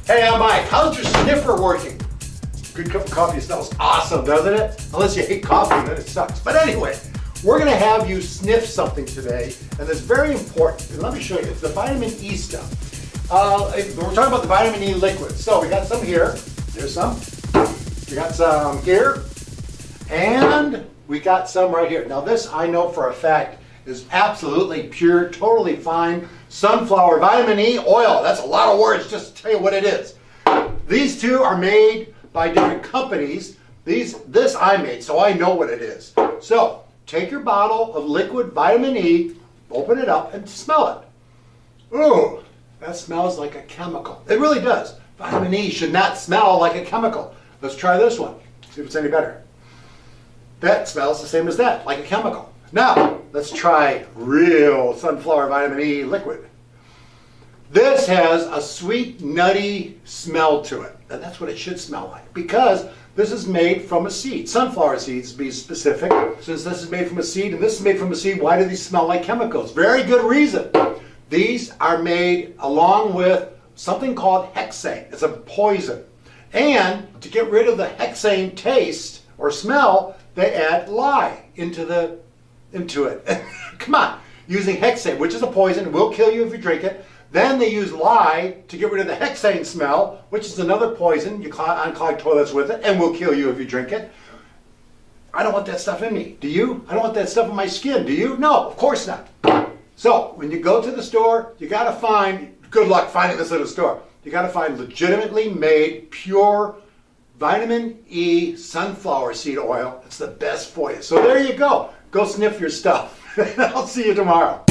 Hey, I'm Mike. How's your sniffer working? Good cup of coffee smells awesome, doesn't it? Unless you hate coffee, then it sucks. But anyway, we're gonna have you sniff something today, and it's very important. And let me show you, it's the vitamin E stuff. We're talking about the vitamin E liquid. So we got some here, there's some. We got some here, and we got some right here. Now this I know for a fact is absolutely pure, totally fine sunflower vitamin E oil. That's a lot of words just to tell you what it is. These two are made by different companies. This I made, so I know what it is. So take your bottle of liquid vitamin E, open it up and smell it. Ooh, that smells like a chemical. It really does. Vitamin E should not smell like a chemical. Let's try this one, see if it's any better. That smells the same as that, like a chemical. Now, let's try real sunflower vitamin E liquid. This has a sweet, nutty smell to it. And that's what it should smell like, because this is made from a seed. Sunflower seeds, to be specific. Since this is made from a seed and this is made from a seed, why do these smell like chemicals? Very good reason. These are made along with something called hexane. It's a poison. And to get rid of the hexane taste or smell, they add lye into it. Come on, using hexane, which is a poison, will kill you if you drink it. Then they use lye to get rid of the hexane smell, which is another poison. You unclog toilets with it and will kill you if you drink it. I don't want that stuff in me. Do you? I don't want that stuff in my skin. Do you? No, of course not. So when you go to the store, you got to find, good luck finding this at a store. You got to find legitimately made, pure vitamin E sunflower seed oil. It's the best for you. So there you go. Go sniff your stuff. I'll see you tomorrow.